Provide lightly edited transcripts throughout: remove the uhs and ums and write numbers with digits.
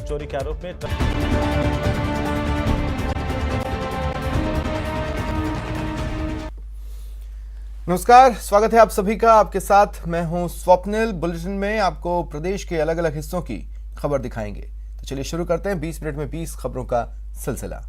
चोरी के आरोप में नमस्कार, स्वागत है आप सभी का। आपके साथ मैं हूं स्वप्निल। बुलेटिन में आपको प्रदेश के अलग अलग हिस्सों की खबर दिखाएंगे। तो चलिए शुरू करते हैं 20 मिनट में 20 खबरों का सिलसिला।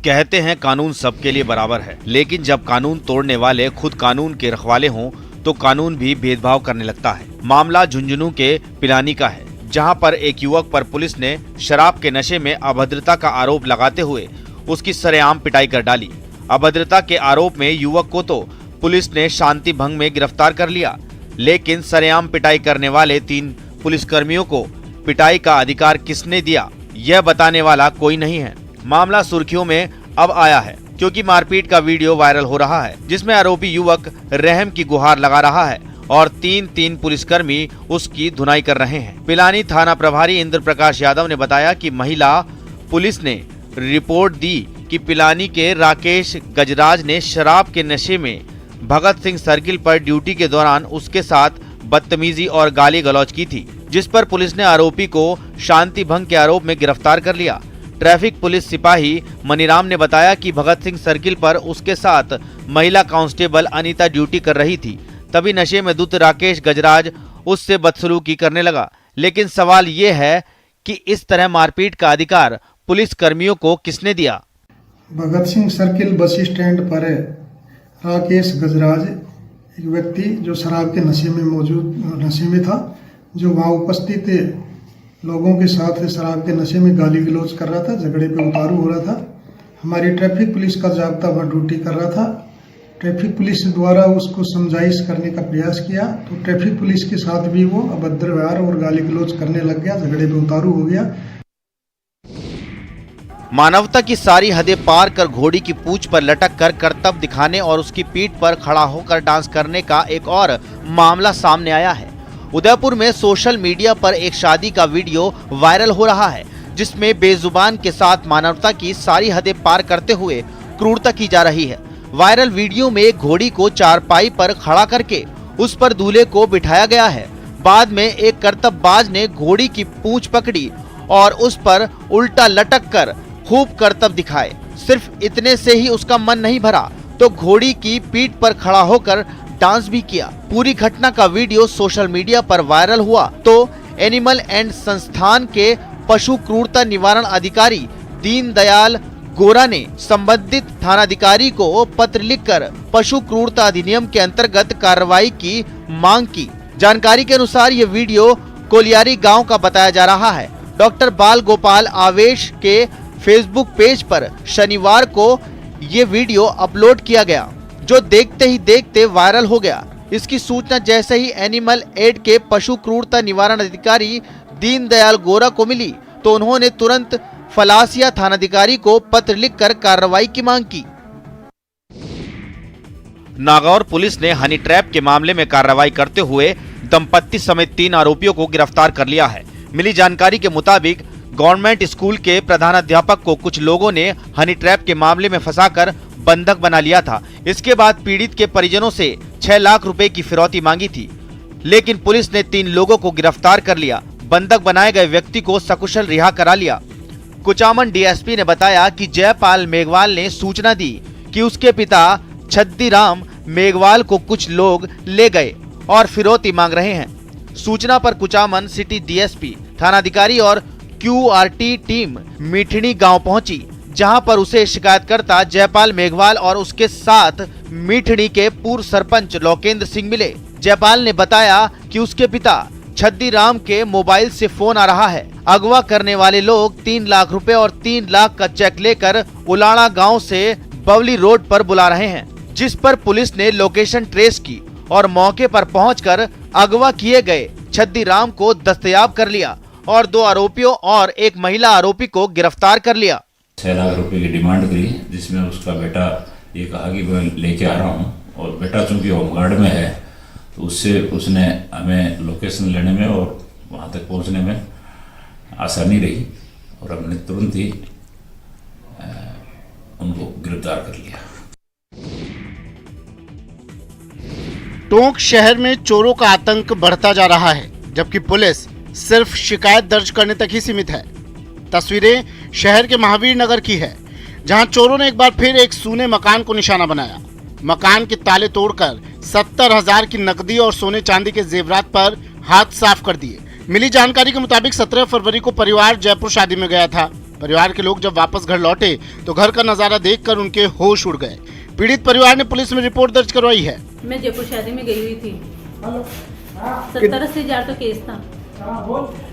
कहते हैं कानून सबके लिए बराबर है, लेकिन जब कानून तोड़ने वाले खुद कानून के रखवाले हों तो कानून भी भेदभाव करने लगता है। मामला झुंझुनू के पिलानी का है, जहां पर एक युवक पर पुलिस ने शराब के नशे में अभद्रता का आरोप लगाते हुए उसकी सरेआम पिटाई कर डाली। अभद्रता के आरोप में युवक को तो पुलिस ने शांति भंग में गिरफ्तार कर लिया, लेकिन सरेआम पिटाई करने वाले 3 पुलिसकर्मियों को पिटाई का अधिकार किसने दिया, यह बताने वाला कोई नहीं है। मामला सुर्खियों में अब आया है क्योंकि मारपीट का वीडियो वायरल हो रहा है, जिसमें आरोपी युवक रहम की गुहार लगा रहा है और 3 पुलिसकर्मी उसकी धुनाई कर रहे हैं। पिलानी थाना प्रभारी इंद्र प्रकाश यादव ने बताया कि महिला पुलिस ने रिपोर्ट दी कि पिलानी के राकेश गजराज ने शराब के नशे में भगत सिंह सर्किल पर ड्यूटी के दौरान उसके साथ बदतमीजी और गाली गलौज की थी, जिस पर पुलिस ने आरोपी को शांति भंग के आरोप में गिरफ्तार कर लिया। ट्रैफिक पुलिस सिपाही मनीराम ने बताया कि भगत सिंह सर्किल पर उसके साथ महिला कांस्टेबल अनीता ड्यूटी कर रही थी। तभी नशे में धुत राकेश गजराज उससे बदसलूकी करने लगा। लेकिन सवाल ये है कि इस तरह मारपीट का अधिकार पुलिस कर्मियों को किसने दिया। Bhagat Singh circle bus stand पर राकेश गजराज एक व्यक्ति जो शराब के नशे में था, जो वहाँ उपस्थित लोगों के साथ शराब के नशे में गाली गलौज कर रहा था, झगड़े पे उतारू हो रहा था। हमारी ट्रैफिक पुलिस का जाब्ता वहाँ ड्यूटी कर रहा था। ट्रैफिक पुलिस द्वारा उसको समझाइश करने का प्रयास किया तो ट्रैफिक पुलिस के साथ भी वो अभद्र व्यवहार और गाली गलौज करने लग गया, झगड़े पे उतारू हो गया। मानवता की सारी हदें पार कर घोड़ी की पूंछ पर लटक कर करतब दिखाने और उसकी पीठ पर खड़ा होकर डांस करने का एक और मामला सामने आया है। उदयपुर में सोशल मीडिया पर एक शादी का वीडियो वायरल हो रहा है, जिसमें बेजुबान के साथ मानवता की सारी हदें पार करते हुए क्रूरता की जा रही है। वायरल वीडियो में एक घोड़ी को चारपाई पर खड़ा करके उस पर दूल्हे को बिठाया गया है। बाद में एक करतबबाज ने घोड़ी की पूंछ पकड़ी और उस पर उल्टा लटक कर खूब करतब दिखाए। सिर्फ इतने से ही उसका मन नहीं भरा तो घोड़ी की पीठ पर खड़ा होकर डांस भी किया। पूरी घटना का वीडियो सोशल मीडिया पर वायरल हुआ तो एनिमल एंड संस्थान के पशु क्रूरता निवारण अधिकारी दीनदयाल गोरा ने संबंधित थानाधिकारी को पत्र लिखकर पशु क्रूरता अधिनियम के अंतर्गत कार्रवाई की मांग की। जानकारी के अनुसार ये वीडियो कोलियारी गांव का बताया जा रहा है। डॉक्टर बाल गोपाल आवेश के फेसबुक पेज पर शनिवार को ये वीडियो अपलोड किया गया, जो देखते ही देखते वायरल हो गया। इसकी सूचना जैसे ही एनिमल एड के पशु क्रूरता निवारण अधिकारी दीनदयाल गोरा को मिली तो उन्होंने तुरंत फलासिया थानाधिकारी को पत्र लिखकर कार्रवाई की मांग की। नागौर पुलिस ने हनी ट्रैप के मामले में कार्रवाई करते हुए दंपत्ति समेत 3 आरोपियों को गिरफ्तार कर लिया है। मिली जानकारी के मुताबिक गवर्नमेंट स्कूल के प्रधानाध्यापक को कुछ लोगों ने हनी ट्रैप के मामले में फंसाकर बंधक बना लिया था। इसके बाद पीड़ित के परिजनों से 6 लाख रुपए की फिरौती मांगी थी, लेकिन पुलिस ने 3 लोगों को गिरफ्तार कर लिया। बंधक बनाए गए व्यक्ति को सकुशल रिहा करा लिया। कुचामन डीएसपी ने बताया कि जयपाल मेघवाल ने सूचना दी कि उसके पिता छद्दीराम मेघवाल को कुछ लोग ले गए और फिरौती मांग रहे हैं। सूचना पर कुचामन सिटी डीएसपी, थानाधिकारी और क्यूआरटी टीम मीठनी गांव पहुंची, जहां पर उसे शिकायतकर्ता जयपाल मेघवाल और उसके साथ मीठनी के पूर्व सरपंच लोकेंद्र सिंह मिले। जयपाल ने बताया कि उसके पिता छद्दीराम के मोबाइल से फोन आ रहा है। अगवा करने वाले लोग 3 लाख रुपए और 3 लाख का चेक लेकर उलाड़ा गांव से बवली रोड पर बुला रहे हैं, जिस पर पुलिस ने लोकेशन ट्रेस की और मौके पर पहुंचकर अगवा किए गए छद्दीराम को दस्तयाब कर लिया और 2 आरोपियों और एक महिला आरोपी को गिरफ्तार कर लिया। 6 लाख रुपए की डिमांड करी, जिसमें उसका बेटा ये कहा कि मैं लेके आ रहा हूँ, और बेटा चूंकि होमगार्ड में है तो उसने हमें लोकेशन लेने में और वहाँ तक पहुँचने में आसानी रही और हमने तुरंत ही उनको गिरफ्तार कर लिया। टोंक शहर में चोरों का आतंक बढ़ता जा रहा है, जबकि पुलिस सिर्फ शिकायत दर्ज करने तक ही सीमित है। तस्वीरें शहर के महावीर नगर की है, जहां चोरों ने एक बार फिर एक सूने मकान को निशाना बनाया। मकान के ताले तोड़कर 70,000 की नकदी और सोने चांदी के जेवरात पर हाथ साफ कर दिए। मिली जानकारी के मुताबिक 17 फरवरी को परिवार जयपुर शादी में गया था। परिवार के लोग जब वापस घर लौटे तो घर का नजारा देखकर उनके होश उड़ गए। पीड़ित परिवार ने पुलिस में रिपोर्ट दर्ज करवाई है। मैं जयपुर शादी में गई हुई थी। 70-80 तो केस था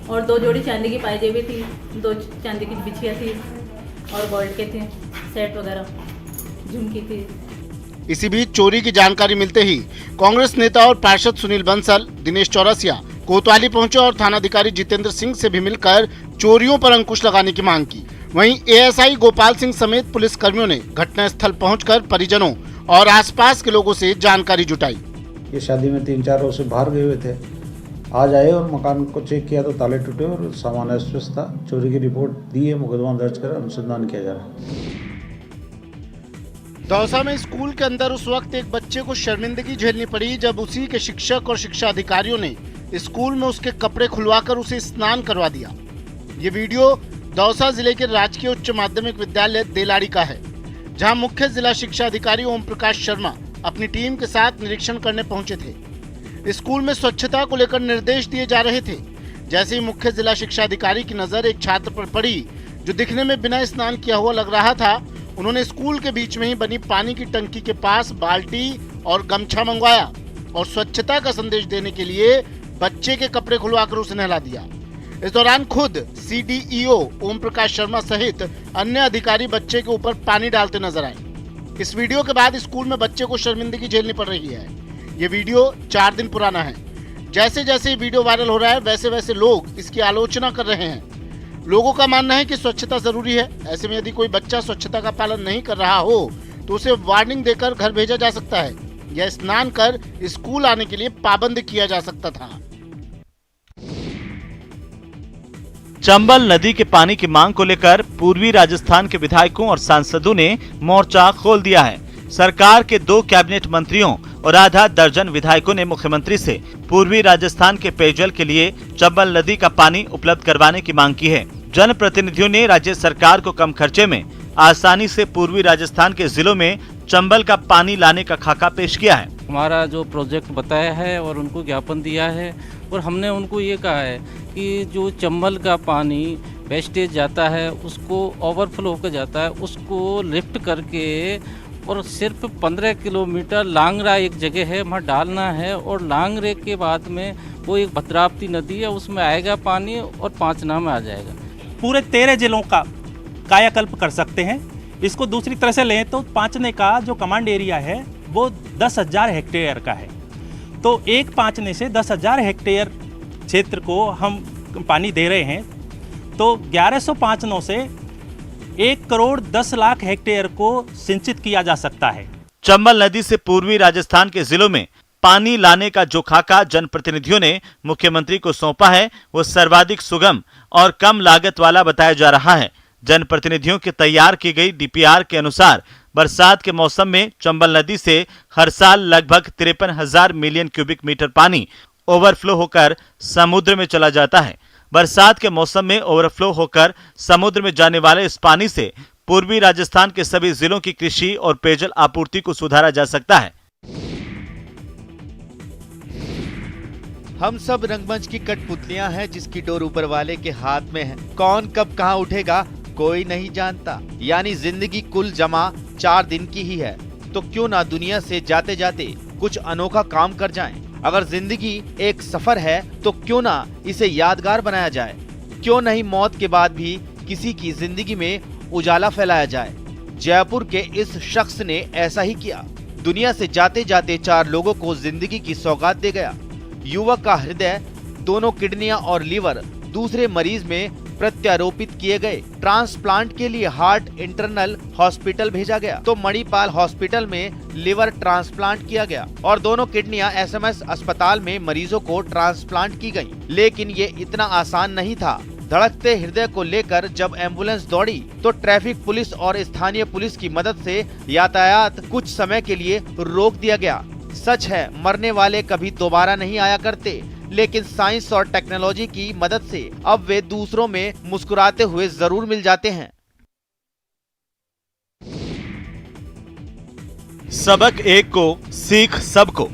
और 2 जोड़ी चांदी की पायजेबी थी, 2 चांदी की बिछिया थी और गोल्ड के थे सेट वगैरह, झुमकी थी। इसी बीच चोरी की जानकारी मिलते ही कांग्रेस नेता और पार्षद सुनील बंसल, दिनेश चौरसिया कोतवाली पहुंचे और थानाधिकारी जितेंद्र सिंह से भी मिलकर चोरियों पर अंकुश लगाने की मांग की। वहीं एएसआई गोपाल सिंह समेत पुलिस कर्मियों ने घटनास्थल पहुंचकर परिजनों और आसपास के लोगों से जानकारी जुटाई। ये शादी में 3-4 रोज से बाहर गए हुए थे, आज आए और मकान को चेक किया तो ताले टूटे और सामान अस्त था। चोरी की रिपोर्ट दी है, मुकदमा दर्ज कर अनुसंधान किया जा रहा है। दौसा में स्कूल के अंदर उस वक्त एक बच्चे को शर्मिंदगी झेलनी पड़ी जब उसी के शिक्षक और शिक्षा अधिकारियों ने स्कूल में उसके कपड़े खुलवाकर उसे स्नान करवा दिया। ये वीडियो दौसा जिले के राजकीय उच्च माध्यमिक विद्यालय देलाड़ी का है, जहां मुख्य जिला शिक्षा अधिकारी ओम प्रकाश शर्मा अपनी टीम के साथ निरीक्षण करने पहुंचे थे। स्कूल में स्वच्छता को लेकर निर्देश दिए जा रहे थे। जैसे ही मुख्य जिला शिक्षा अधिकारी की नजर एक छात्र पर पड़ी जो दिखने में बिना स्नान किया हुआ लग रहा था, उन्होंने स्कूल के बीच में ही बनी पानी की टंकी के पास बाल्टी और गमछा मंगवाया और स्वच्छता का संदेश देने के लिए बच्चे के कपड़े खुलवाकर उसे नहला दिया। इस दौरान खुद सीडीईओ ओम प्रकाश शर्मा सहित अन्य अधिकारी बच्चे के ऊपर पानी डालते नजर आए। इस वीडियो के बाद स्कूल में बच्चे को शर्मिंदगी झेलनी पड़ रही है। ये वीडियो 4 दिन पुराना है। जैसे जैसे वीडियो वायरल हो रहा है वैसे वैसे लोग इसकी आलोचना कर रहे हैं। लोगों का मानना है कि स्वच्छता जरूरी है। ऐसे में यदि कोई बच्चा स्वच्छता का पालन नहीं कर रहा हो तो उसे वार्निंग देकर घर भेजा जा सकता है या स्नान कर स्कूल आने के लिए पाबंद किया जा सकता था। चंबल नदी के पानी की मांग को लेकर पूर्वी राजस्थान के विधायकों और सांसदों ने मोर्चा खोल दिया है। सरकार के 2 कैबिनेट मंत्रियों और आधा दर्जन विधायकों ने मुख्यमंत्री से पूर्वी राजस्थान के पेयजल के लिए चंबल नदी का पानी उपलब्ध करवाने की मांग की है। जनप्रतिनिधियों ने राज्य सरकार को कम खर्चे में आसानी से पूर्वी राजस्थान के जिलों में चंबल का पानी लाने का खाका पेश किया है। हमारा जो प्रोजेक्ट बताया है और उनको ज्ञापन दिया है और हमने उनको ये कहा है कि जो चंबल का पानी वेस्टेज जाता है उसको ओवरफ्लो होकर जाता है, उसको लिफ्ट करके और सिर्फ 15 किलोमीटर लांगरा एक जगह है वहाँ डालना है और लांगरे के बाद में वो एक भद्रावती नदी है उसमें आएगा पानी और पांचना में आ जाएगा। पूरे 13 जिलों का कायाकल्प कर सकते हैं। इसको दूसरी तरह से लें तो पांचने का जो कमांड एरिया है वो 10,000 हेक्टेयर का है, तो एक पांचने से 10,000 हेक्टेयर क्षेत्र को हम पानी दे रहे हैं, तो 1100 पांचनों से 1,10,00,000 हेक्टेयर को सिंचित किया जा सकता है। चंबल नदी से पूर्वी राजस्थान के जिलों में पानी लाने का जो खाका जनप्रतिनिधियों ने मुख्यमंत्री को सौंपा है वो सर्वाधिक सुगम और कम लागत वाला बताया जा रहा है। जनप्रतिनिधियों के तैयार की गई डीपीआर के अनुसार बरसात के मौसम में चंबल नदी से हर साल लगभग 53,000 मिलियन क्यूबिक मीटर पानी ओवरफ्लो होकर समुद्र में चला जाता है। बरसात के मौसम में ओवरफ्लो होकर समुद्र में जाने वाले इस पानी से पूर्वी राजस्थान के सभी जिलों की कृषि और पेयजल आपूर्ति को सुधारा जा सकता है। हम सब रंगमंच की कठपुतलियां हैं जिसकी डोर ऊपर वाले के हाथ में है। कौन कब कहां उठेगा कोई नहीं जानता। यानी जिंदगी कुल जमा 4 दिन की ही है, तो क्यों ना दुनिया से जाते जाते कुछ अनोखा काम कर जाएं। अगर जिंदगी एक सफर है तो क्यों ना इसे यादगार बनाया जाए। क्यों नहीं मौत के बाद भी किसी की जिंदगी में उजाला फैलाया जाए। जयपुर के इस शख्स ने ऐसा ही किया। दुनिया से जाते जाते 4 लोगों को जिंदगी की सौगात दे गया। युवक का हृदय, दोनों किडनियां और लीवर दूसरे मरीज में प्रत्यारोपित किए गए। ट्रांसप्लांट के लिए हार्ट इंटरनल हॉस्पिटल भेजा गया तो मणिपाल हॉस्पिटल में लिवर ट्रांसप्लांट किया गया और दोनों किडनियां एसएमएस अस्पताल में मरीजों को ट्रांसप्लांट की गयी। लेकिन ये इतना आसान नहीं था। धड़कते हृदय को लेकर जब एम्बुलेंस दौड़ी तो ट्रैफिक पुलिस और स्थानीय पुलिस की मदद से यातायात कुछ समय के लिए रोक दिया गया। सच है, मरने वाले कभी दोबारा नहीं आया करते, लेकिन साइंस और टेक्नोलॉजी की मदद से अब वे दूसरों में मुस्कुराते हुए जरूर मिल जाते हैं। सबक एक को सीख सबको।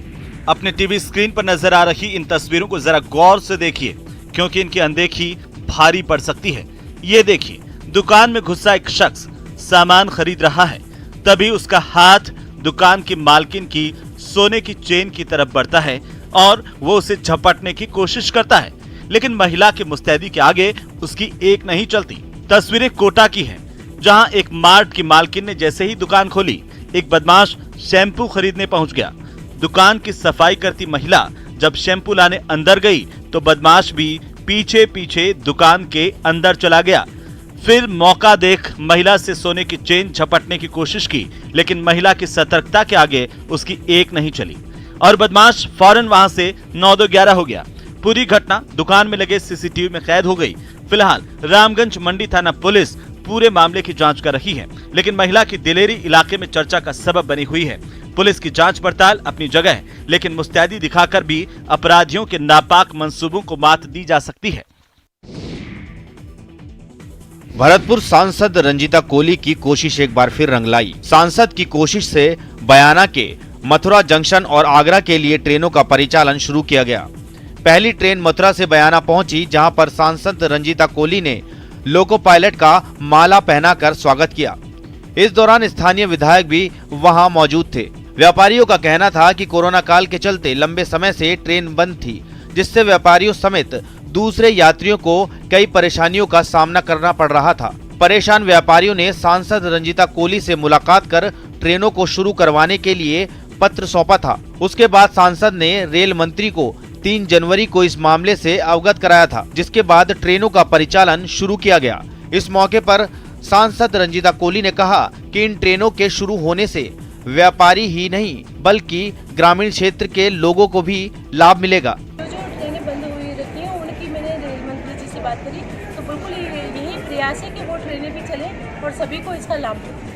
अपने टीवी स्क्रीन पर नजर आ रही इन तस्वीरों को जरा गौर से देखिए, क्योंकि इनकी अनदेखी भारी पड़ सकती है। ये देखिए, दुकान में घुसा एक शख्स सामान खरीद रहा है, तभी उसका हाथ दुकान की मालकिन की सोने की चेन की तरफ बढ़ता है और वो उसे झपटने की कोशिश करता है, लेकिन महिला की मुस्तैदी के आगे उसकी एक नहीं चलती। तस्वीरें कोटा की हैं, जहां एक मार्ट की मालकिन ने जैसे ही दुकान खोली, एक बदमाश शैम्पू खरीदने पहुंच गया। दुकान की सफाई करती महिला जब शैम्पू लाने अंदर गई तो बदमाश भी पीछे पीछे दुकान के अंदर चला गया। फिर मौका देख महिला से सोने की चेन झपटने की कोशिश की, लेकिन महिला की सतर्कता के आगे उसकी एक नहीं चली और बदमाश फौरन वहां से 9-11 हो गया। पूरी घटना दुकान में लगे सीसीटीवी में कैद हो गई। फिलहाल रामगंज मंडी थाना पुलिस पूरे मामले की जांच कर रही है, लेकिन महिला की दिलेरी इलाके में चर्चा का सबब बनी हुई है। पुलिस की जांच पड़ताल अपनी जगह है, लेकिन मुस्तैदी दिखाकर भी अपराधियों के नापाक मंसूबों को मात दी जा सकती है। भरतपुर सांसद रंजीता कोली की कोशिश एक बार फिर रंग लाई। सांसद की कोशिश से बयाना के मथुरा जंक्शन और आगरा के लिए ट्रेनों का परिचालन शुरू किया गया। पहली ट्रेन मथुरा से बयाना पहुंची, जहां पर सांसद रंजीता कोली ने लोको पायलट का माला पहनाकर स्वागत किया। इस दौरान स्थानीय विधायक भी वहां मौजूद थे। व्यापारियों का कहना था कि कोरोना काल के चलते लंबे समय से ट्रेन बंद थी, जिससे व्यापारियों समेत दूसरे यात्रियों को कई परेशानियों का सामना करना पड़ रहा था। परेशान व्यापारियों ने सांसद रंजीता कोली से मुलाकात कर ट्रेनों को शुरू करवाने के लिए पत्र सौंपा था। उसके बाद सांसद ने रेल मंत्री को 3 जनवरी को इस मामले से अवगत कराया था, जिसके बाद ट्रेनों का परिचालन शुरू किया गया। इस मौके पर सांसद रंजीता कोली ने कहा कि इन ट्रेनों के शुरू होने से व्यापारी ही नहीं बल्कि ग्रामीण क्षेत्र के लोगों को भी लाभ मिलेगा। जो ट्रेनें बंद हुई रहती हैं उनकी मैंने रेल मंत्री जी से बात करी, तो बिल्कुल यही प्रयास है कि वो ट्रेनें भी चलें और सभी को इसका लाभ हो।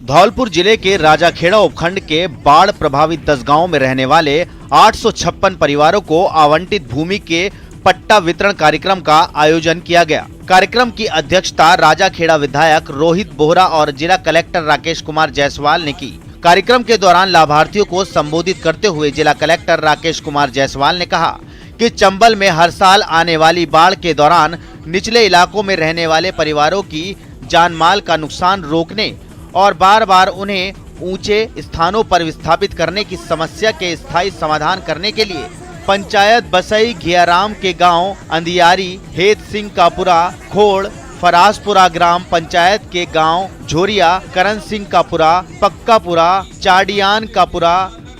धौलपुर जिले के राजाखेड़ा उपखंड के बाढ़ प्रभावित 10 गांवों में रहने वाले 856 परिवारों को आवंटित भूमि के पट्टा वितरण कार्यक्रम का आयोजन किया गया। कार्यक्रम की अध्यक्षता राजाखेड़ा विधायक रोहित बोहरा और जिला कलेक्टर राकेश कुमार जायसवाल ने की। कार्यक्रम के दौरान लाभार्थियों को संबोधित करते हुए जिला कलेक्टर राकेश कुमार जायसवाल ने कहा कि चंबल में हर साल आने वाली बाढ़ के दौरान निचले इलाकों में रहने वाले परिवारों की जान माल का नुकसान रोकने और बार बार उन्हें ऊंचे स्थानों पर विस्थापित करने की समस्या के स्थायी समाधान करने के लिए पंचायत बसई घियाराम के गांव अंधियारी, हेत सिंह कापुरा, खोड़, फरासपुरा ग्राम पंचायत के गांव झोरिया, करण सिंह कापुरा, पक्कापुरा, चाडियान कापुरा,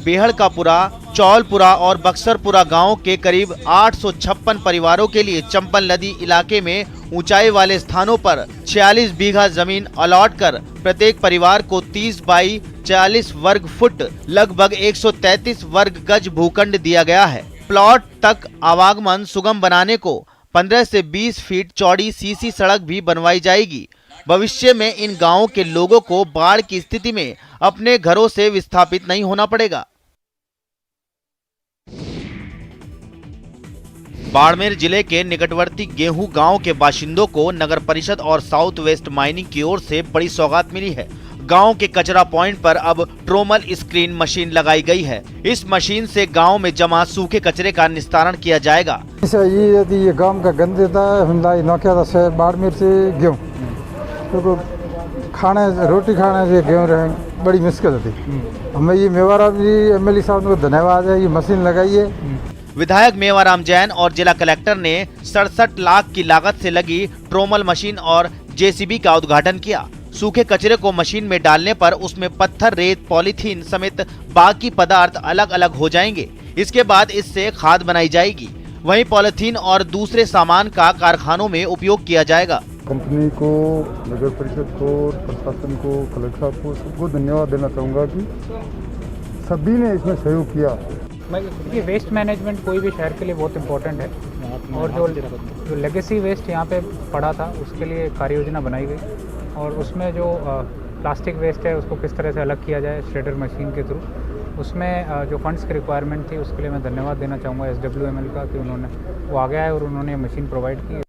बेहड़ कापुरा, चौलपुरा और बक्सरपुरा गांव के करीब 856 परिवारों के लिए चंबल नदी इलाके में ऊंचाई वाले स्थानों पर 46 बीघा जमीन अलॉट कर प्रत्येक परिवार को 30 बाई 40 वर्ग फुट लगभग 133 वर्ग गज भूखंड दिया गया है। प्लॉट तक आवागमन सुगम बनाने को 15 से 20 फीट चौड़ी सीसी सड़क भी बनवाई जाएगी। भविष्य में इन गांवों के लोगों को बाढ़ की स्थिति में अपने घरों से विस्थापित नहीं होना पड़ेगा। बाड़मेर जिले के निकटवर्ती गेहूं गांव के बाशिंदों को नगर परिषद और साउथ वेस्ट माइनिंग की ओर से बड़ी सौगात मिली है। गांव के कचरा पॉइंट पर अब ट्रोमल स्क्रीन मशीन लगाई गई है। इस मशीन से गांव में जमा सूखे कचरे का निस्तारण किया जाएगा। ये गांव का गंदे था बाड़मेर से गेहूं तो खाने रोटी खाने से गेहूं रहे बड़ी मुश्किल थी। हमें ये मेवाराम जी एमएलए साहब को धन्यवाद है, ये मशीन लगाई है। विधायक मेवाराम जैन और जिला कलेक्टर ने 67 लाख की लागत से लगी ट्रोमल मशीन और जेसीबी का उद्घाटन किया। सूखे कचरे को मशीन में डालने पर उसमें पत्थर, रेत, पॉलीथीन समेत बाकी पदार्थ अलग अलग हो जाएंगे। इसके बाद इससे खाद बनाई जाएगी। वहीं पॉलीथीन और दूसरे सामान का कारखानों में उपयोग किया जाएगा। कंपनी को, नगर परिषद को, प्रशासन को, कलेक्टर साहब को सबको धन्यवाद देना चाहूँगा कि सभी ने इसमें सहयोग किया। ये वेस्ट मैनेजमेंट कोई भी शहर के लिए बहुत इम्पोर्टेंट है और जो लेगेसी वेस्ट यहाँ पे पड़ा था उसके लिए कार्य योजना बनाई गई और उसमें जो प्लास्टिक वेस्ट है उसको किस तरह से अलग किया जाए श्रेडर मशीन के थ्रू, उसमें जो फंड्स की रिक्वायरमेंट थी उसके लिए मैं धन्यवाद देना चाहूँगा SWML का कि उन्होंने वो आ गया है और उन्होंने मशीन प्रोवाइड की।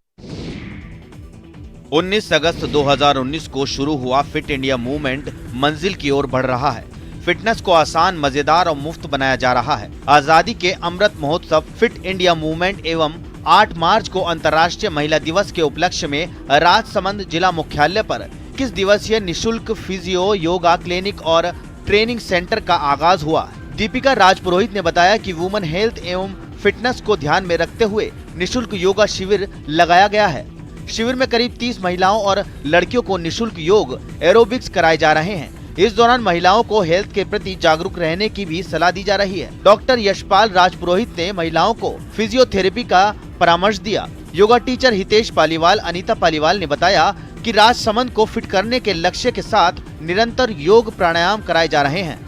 19 अगस्त 2019 को शुरू हुआ फिट इंडिया मूवमेंट मंजिल की ओर बढ़ रहा है। फिटनेस को आसान, मजेदार और मुफ्त बनाया जा रहा है। आजादी के Amrit Mahotsav fit India movement एवं 8 मार्च को अंतर्राष्ट्रीय महिला दिवस के उपलक्ष्य में राजसमंद जिला मुख्यालय पर 21 दिवसीय निशुल्क फिजियो, योगा क्लिनिक और ट्रेनिंग सेंटर का आगाज हुआ। दीपिका राजपुरोहित ने बताया कि वुमेन हेल्थ एवं फिटनेस को ध्यान में रखते हुए निशुल्क योगा शिविर लगाया गया है। शिविर में करीब 30 महिलाओं और लड़कियों को निशुल्क योग एरोबिक्स कराए जा रहे हैं। इस दौरान महिलाओं को हेल्थ के प्रति जागरूक रहने की भी सलाह दी जा रही है। डॉक्टर यशपाल राजपुरोहित ने महिलाओं को फिजियोथेरेपी का परामर्श दिया। योगा टीचर हितेश पालीवाल, अनीता पालीवाल ने बताया कि राजसमंद को फिट करने के लक्ष्य के साथ निरंतर योग प्राणायाम कराए जा रहे हैं।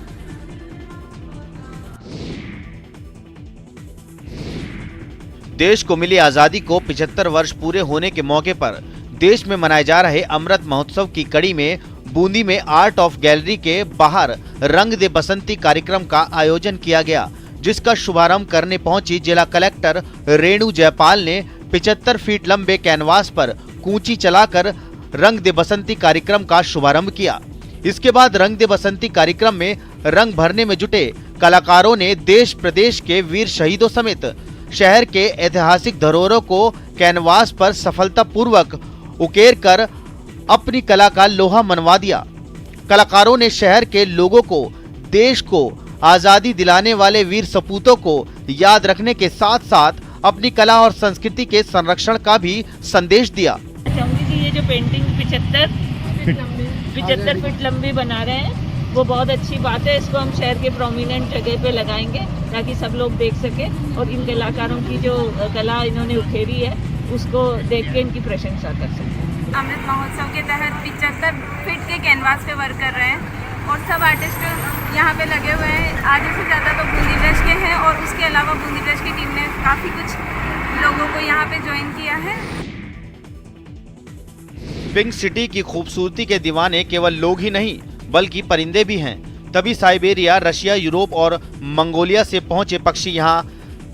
देश को मिली आजादी को 75 वर्ष पूरे होने के मौके पर देश में मनाए जा रहे अमृत महोत्सव की कड़ी में बूंदी में आर्ट ऑफ गैलरी के बाहर रंग दे बसंती कार्यक्रम का आयोजन किया गया, जिसका शुभारंभ करने पहुंची जिला कलेक्टर रेणु जयपाल ने 75 फीट लंबे कैनवास पर कूंची चलाकर रंग दे बसंती कार्यक्रम का शुभारंभ किया। इसके बाद रंग दे बसंती कार्यक्रम में रंग भरने में जुटे कलाकारों ने देश प्रदेश के वीर शहीदों समेत शहर के ऐतिहासिक धरोहरों को कैनवास पर सफलतापूर्वक उकेर कर अपनी कला का लोहा मनवा दिया। कलाकारों ने शहर के लोगों को देश को आजादी दिलाने वाले वीर सपूतों को याद रखने के साथ साथ अपनी कला और संस्कृति के संरक्षण का भी संदेश दिया। चाहूंगी कि ये जो पेंटिंग 75 फीट लंबी बना रहे हैं वो बहुत अच्छी बात है। इसको हम शहर के प्रोमिनेंट जगह पे लगाएंगे ताकि सब लोग देख सके और इन कलाकारों की जो कला इन्होंने उखेरी है उसको देख के इनकी प्रशंसा कर सके। अमृत महोत्सव के तहत 75 फीट के कैनवास पे वर्क कर रहे हैं और सब आर्टिस्ट यहाँ पे लगे हुए हैं। आधे से ज़्यादा तो बूंदी ब्रश के हैं और उसके अलावा बूंदी ब्रश की टीम ने काफ़ी कुछ लोगों को यहाँ पे ज्वाइन किया है। पिंक सिटी की खूबसूरती के दीवाने केवल लोग ही नहीं बल्कि परिंदे भी हैं। तभी साइबेरिया, रशिया, यूरोप और मंगोलिया से पहुंचे पक्षी यहां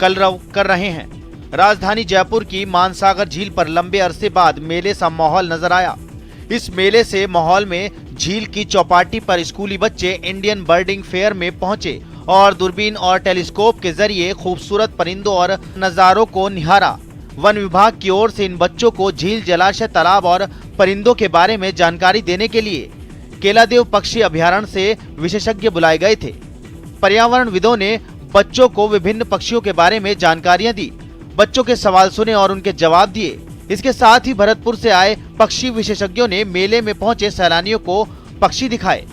कलरव कर रहे हैं। राजधानी जयपुर की मानसागर झील पर लंबे अरसे बाद मेले सा माहौल नजर आया। इस मेले से माहौल में झील की चौपाटी पर स्कूली बच्चे इंडियन बर्डिंग फेयर में पहुंचे और दूरबीन और टेलीस्कोप के जरिए खूबसूरत परिंदों और नजारों को निहारा। वन विभाग की ओर से इन बच्चों को झील, जलाशय, तालाब और परिंदों के बारे में जानकारी देने के लिए केलादेव पक्षी अभयारण्य से विशेषज्ञ बुलाए गए थे। पर्यावरणविदों ने बच्चों को विभिन्न पक्षियों के बारे में जानकारियां दी, बच्चों के सवाल सुने और उनके जवाब दिए। इसके साथ ही भरतपुर से आए पक्षी विशेषज्ञों ने मेले में पहुंचे सैलानियों को पक्षी दिखाए।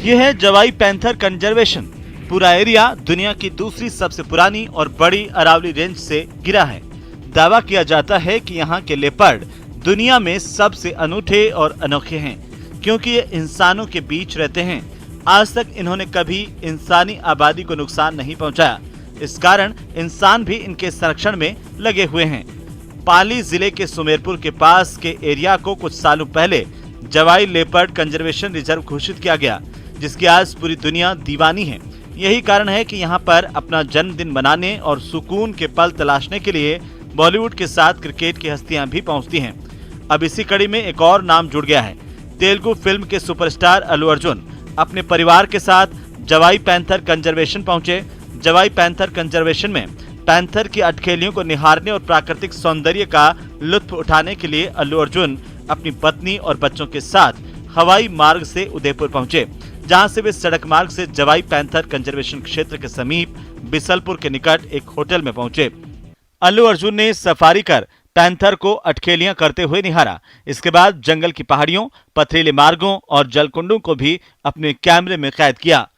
यह है जवाई पैंथर कंजर्वेशन। पूरा एरिया दुनिया की दूसरी सबसे पुरानी और बड़ी अरावली रेंज से घिरा है। दावा किया जाता है कि यहाँ के लेपर्ड दुनिया में सबसे अनूठे और अनोखे हैं, क्योंकि ये इंसानों के बीच रहते हैं। आज तक इन्होंने कभी इंसानी आबादी को नुकसान नहीं पहुंचाया। इस कारण इंसान भी इनके संरक्षण में लगे हुए हैं। पाली जिले के सुमेरपुर के पास के एरिया को कुछ सालों पहले जवाई लेपर्ड कंजर्वेशन रिजर्व घोषित किया गया, जिसकी आज पूरी दुनिया दीवानी है। यही कारण है कि यहाँ पर अपना जन्मदिन मनाने और सुकून के पल तलाशने के लिए बॉलीवुड के साथ क्रिकेट की हस्तियां भी पहुंचती हैं। अब इसी कड़ी में एक और नाम जुड़ गया है। तेलुगु फिल्म के सुपरस्टार अल्लू अर्जुन अपने परिवार के साथ जवाई पैंथर कंजर्वेशन पहुंचे। जवाई पैंथर कंजर्वेशन में पैंथर की अटखेलियों को निहारने और प्राकृतिक सौंदर्य का लुत्फ उठाने के लिए अल्लू अर्जुन अपनी पत्नी और बच्चों के साथ हवाई मार्ग से उदयपुर पहुंचे, जहां से वे सड़क मार्ग से जवाई पैंथर कंजर्वेशन क्षेत्र के समीप बिसलपुर के निकट एक होटल में पहुंचे। अल्लू अर्जुन ने सफारी कर पैंथर को अटखेलियां करते हुए निहारा। इसके बाद जंगल की पहाड़ियों, पथरीले मार्गों और जलकुंडों को भी अपने कैमरे में कैद किया।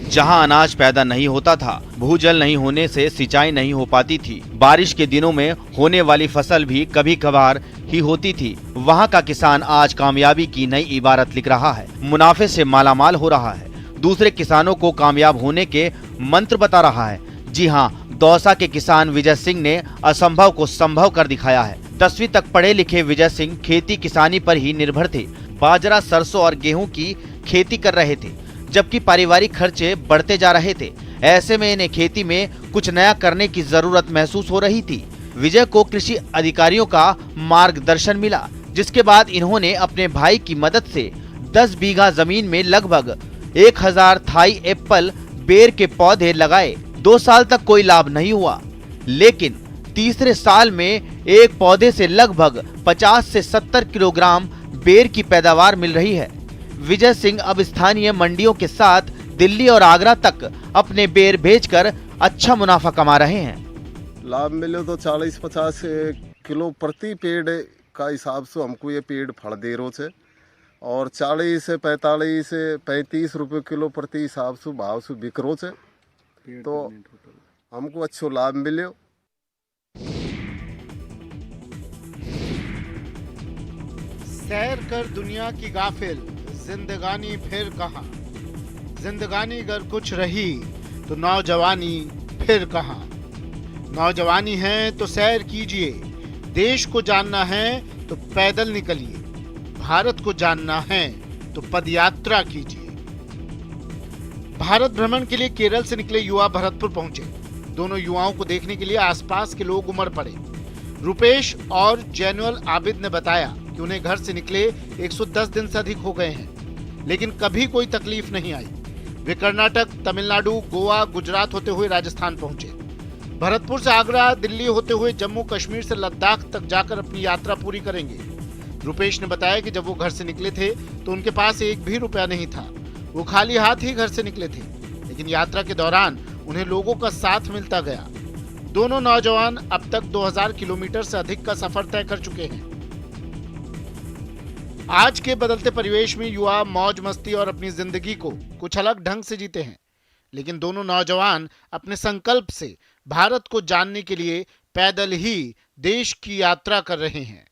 जहां अनाज पैदा नहीं होता था, भूजल नहीं होने से सिंचाई नहीं हो पाती थी, बारिश के दिनों में होने वाली फसल भी कभी कभार ही होती थी, वहां का किसान आज कामयाबी की नई इबारत लिख रहा है, मुनाफे से मालामाल हो रहा है, दूसरे किसानों को कामयाब होने के मंत्र बता रहा है। जी हां, दौसा के किसान विजय सिंह ने असंभव को संभव कर दिखाया है। 10वीं तक पढ़े लिखे विजय सिंह खेती किसानी पर ही निर्भर थे। बाजरा, सरसों और गेहूं की खेती कर रहे थे, जबकि पारिवारिक खर्चे बढ़ते जा रहे थे। ऐसे में इन्हें खेती में कुछ नया करने की जरूरत महसूस हो रही थी। विजय को कृषि अधिकारियों का मार्गदर्शन मिला, जिसके बाद इन्होंने अपने भाई की मदद से 10 बीघा जमीन में लगभग 1000 थाई एप्पल बेर के पौधे लगाए। 2 साल तक कोई लाभ नहीं हुआ, लेकिन तीसरे साल में एक पौधे से लगभग 50 से 70 किलोग्राम बेर की पैदावार मिल रही है। विजय सिंह अब स्थानीय मंडियों के साथ दिल्ली और आगरा तक अपने बेर भेजकर अच्छा मुनाफा कमा रहे हैं। लाभ मिले तो 40-50 किलो प्रति पेड़ का हिसाब से हमको ये पेड़ फल दे रो छे और 40 से 45 से 35 रुपये किलो प्रति हिसाब से भाव से बिक रो छे, तो हमको अच्छो लाभ मिले। सैर कर दुनिया की गाफिल, जिंदगानी फिर कहाँ। जिंदगानी अगर कुछ रही तो नौजवानी फिर कहाँ। नौजवानी है तो सैर कीजिए, देश को जानना है तो पैदल निकलिए, भारत को जानना है तो पदयात्रा कीजिए। भारत भ्रमण के लिए केरल से निकले युवा भरतपुर पहुंचे। दोनों युवाओं को देखने के लिए आसपास के लोग उमड़ पड़े। रुपेश और जैनुअल आबिद ने बताया कि उन्हें घर से निकले 110 दिन से अधिक हो गए हैं, लेकिन कभी कोई तकलीफ नहीं आई। वे कर्नाटक, तमिलनाडु, गोवा, गुजरात होते हुए राजस्थान पहुंचे। भरतपुर से आगरा, दिल्ली होते हुए जम्मू कश्मीर से लद्दाख तक जाकर अपनी यात्रा पूरी करेंगे। रुपेश ने बताया कि जब वो घर से निकले थे तो उनके पास एक भी रुपया नहीं था। वो खाली हाथ ही घर से निकले थे, लेकिन यात्रा के दौरान उन्हें लोगों का साथ मिलता गया। दोनों नौजवान अब तक 2000 किलोमीटर से अधिक का सफर तय कर चुके हैं। आज के बदलते परिवेश में युवा मौज मस्ती और अपनी जिंदगी को कुछ अलग ढंग से जीते हैं, लेकिन दोनों नौजवान अपने संकल्प से भारत को जानने के लिए पैदल ही देश की यात्रा कर रहे हैं।